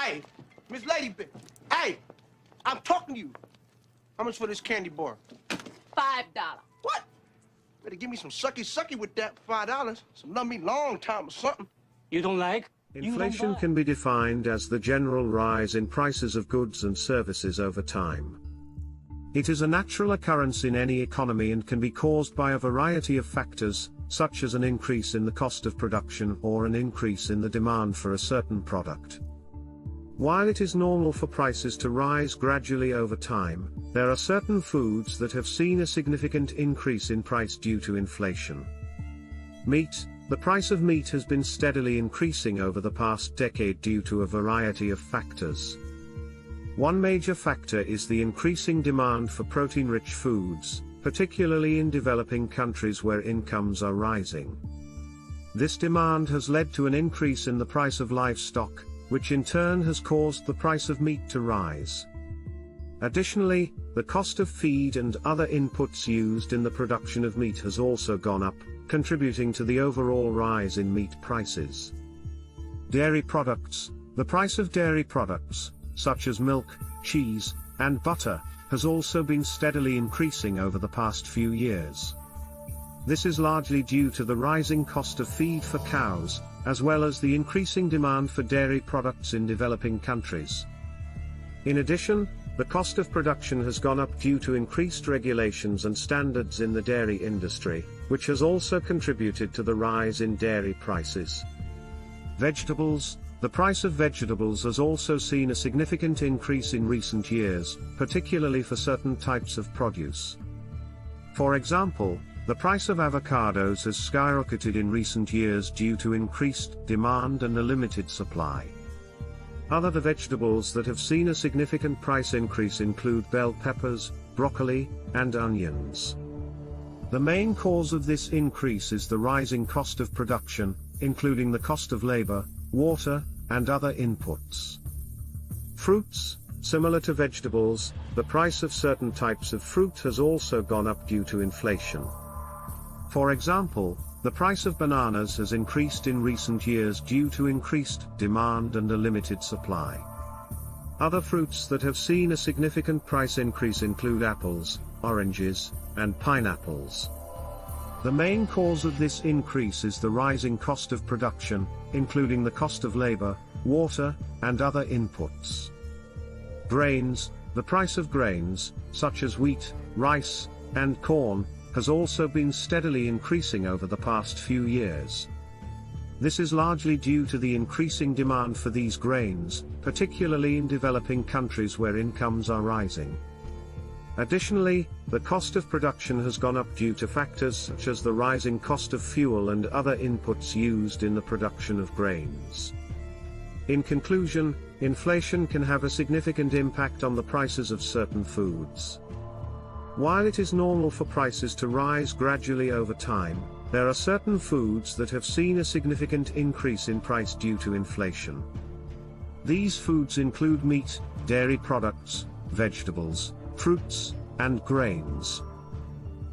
Hey, Miss Ladybug. Hey, I'm talking to you. How much for this candy bar? $5. What? Better give me some sucky with that $5. Some love me long time or something. You don't like? Inflation can be defined as the general rise in prices of goods and services over time. It is a natural occurrence in any economy and can be caused by a variety of factors, such as an increase in the cost of production or an increase in the demand for a certain product. While it is normal for prices to rise gradually over time, there are certain foods that have seen a significant increase in price due to inflation. Meat. The price of meat has been steadily increasing over the past decade due to a variety of factors. One major factor is the increasing demand for protein-rich foods, particularly in developing countries where incomes are rising. This demand has led to an increase in the price of livestock, which in turn has caused the price of meat to rise. Additionally, the cost of feed and other inputs used in the production of meat has also gone up, contributing to the overall rise in meat prices. Dairy products. The price of dairy products, such as milk, cheese, and butter, has also been steadily increasing over the past few years. This is largely due to the rising cost of feed for cows, as well as the increasing demand for dairy products in developing countries. In addition, the cost of production has gone up due to increased regulations and standards in the dairy industry, which has also contributed to the rise in dairy prices. Vegetables. The price of vegetables has also seen a significant increase in recent years, particularly for certain types of produce. For example, the price of avocados has skyrocketed in recent years due to increased demand and a limited supply. Other vegetables that have seen a significant price increase include bell peppers, broccoli, and onions. The main cause of this increase is the rising cost of production, including the cost of labor, water, and other inputs. Fruits. Similar to vegetables, the price of certain types of fruit has also gone up due to inflation. For example, the price of bananas has increased in recent years due to increased demand and a limited supply. Other fruits that have seen a significant price increase include apples, oranges, and pineapples. The main cause of this increase is the rising cost of production, including the cost of labor, water, and other inputs. Grains. The price of grains, such as wheat, rice, and corn, has also been steadily increasing over the past few years. This is largely due to the increasing demand for these grains, particularly in developing countries where incomes are rising. Additionally, the cost of production has gone up due to factors such as the rising cost of fuel and other inputs used in the production of grains. In conclusion, inflation can have a significant impact on the prices of certain foods. While it is normal for prices to rise gradually over time, there are certain foods that have seen a significant increase in price due to inflation. These foods include meat, dairy products, vegetables, fruits, and grains.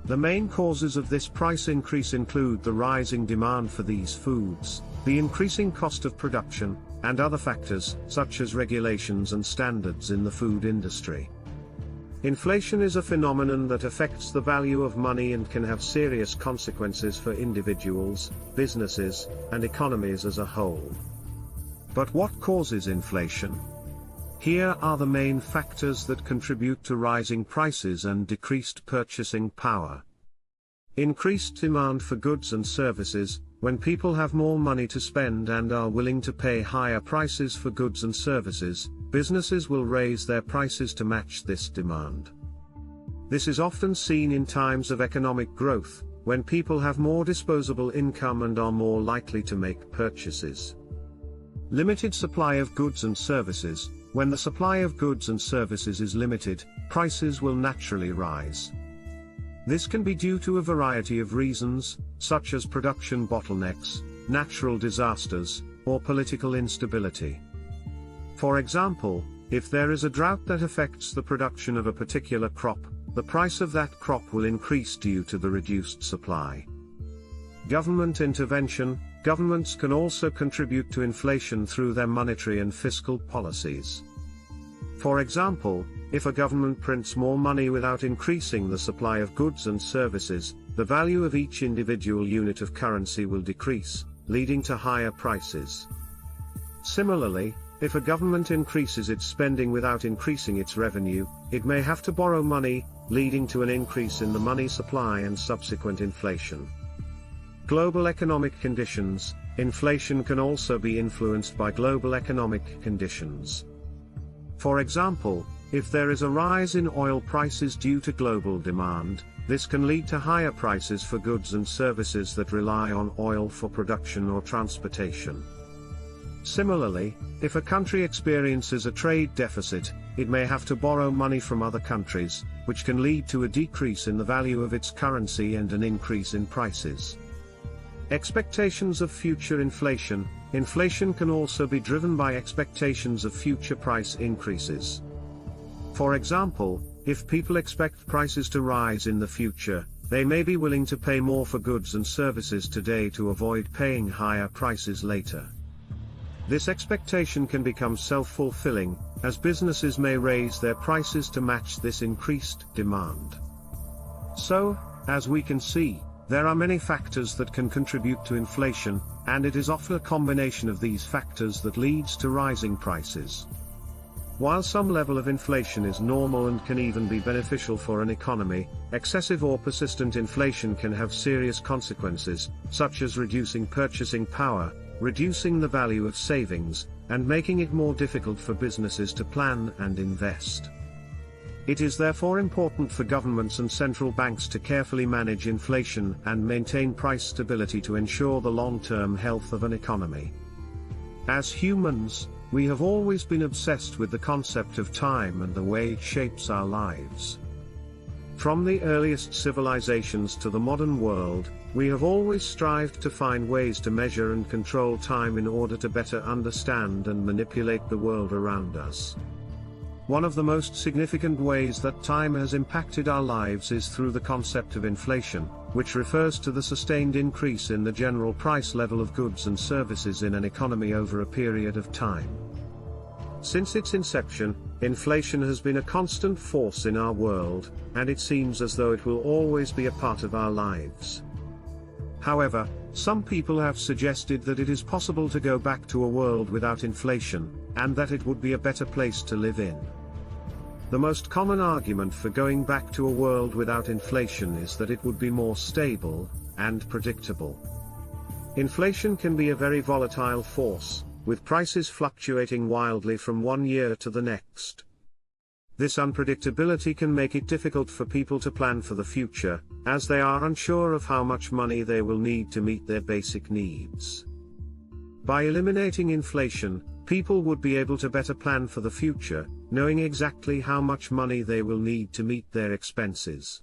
The main causes of this price increase include the rising demand for these foods, the increasing cost of production, and other factors, such as regulations and standards in the food industry. Inflation is a phenomenon that affects the value of money and can have serious consequences for individuals, businesses, and economies as a whole. But what causes inflation? Here are the main factors that contribute to rising prices and decreased purchasing power. Increased demand for goods and services. When people have more money to spend and are willing to pay higher prices for goods and services, businesses will raise their prices to match this demand. This is often seen in times of economic growth, when people have more disposable income and are more likely to make purchases. Limited supply of goods and services. When the supply of goods and services is limited, prices will naturally rise. This can be due to a variety of reasons, such as production bottlenecks, natural disasters, or political instability. For example, if there is a drought that affects the production of a particular crop, the price of that crop will increase due to the reduced supply. Government intervention. governments can also contribute to inflation through their monetary and fiscal policies. For example, if a government prints more money without increasing the supply of goods and services, the value of each individual unit of currency will decrease, leading to higher prices. Similarly, if a government increases its spending without increasing its revenue, it may have to borrow money, leading to an increase in the money supply and subsequent inflation. Global economic conditions. Inflation can also be influenced by global economic conditions. For example, if there is a rise in oil prices due to global demand, this can lead to higher prices for goods and services that rely on oil for production or transportation. Similarly, if a country experiences a trade deficit, it may have to borrow money from other countries, which can lead to a decrease in the value of its currency and an increase in prices. Expectations of future inflation. Inflation can also be driven by expectations of future price increases. For example, if people expect prices to rise in the future, they may be willing to pay more for goods and services today to avoid paying higher prices later. This expectation can become self-fulfilling, as businesses may raise their prices to match this increased demand. So, as we can see, there are many factors that can contribute to inflation, and it is often a combination of these factors that leads to rising prices. While some level of inflation is normal and can even be beneficial for an economy, excessive or persistent inflation can have serious consequences, such as reducing purchasing power, reducing the value of savings, and making it more difficult for businesses to plan and invest. It is therefore important for governments and central banks to carefully manage inflation and maintain price stability to ensure the long-term health of an economy. As humans, we have always been obsessed with the concept of time and the way it shapes our lives. From the earliest civilizations to the modern world, we have always strived to find ways to measure and control time in order to better understand and manipulate the world around us. One of the most significant ways that time has impacted our lives is through the concept of inflation, which refers to the sustained increase in the general price level of goods and services in an economy over a period of time. Since its inception, inflation has been a constant force in our world, and it seems as though it will always be a part of our lives. However, some people have suggested that it is possible to go back to a world without inflation, and that it would be a better place to live in. The most common argument for going back to a world without inflation is that it would be more stable and predictable. Inflation can be a very volatile force, with prices fluctuating wildly from one year to the next. This unpredictability can make it difficult for people to plan for the future, as they are unsure of how much money they will need to meet their basic needs. By eliminating inflation, people would be able to better plan for the future, knowing exactly how much money they will need to meet their expenses.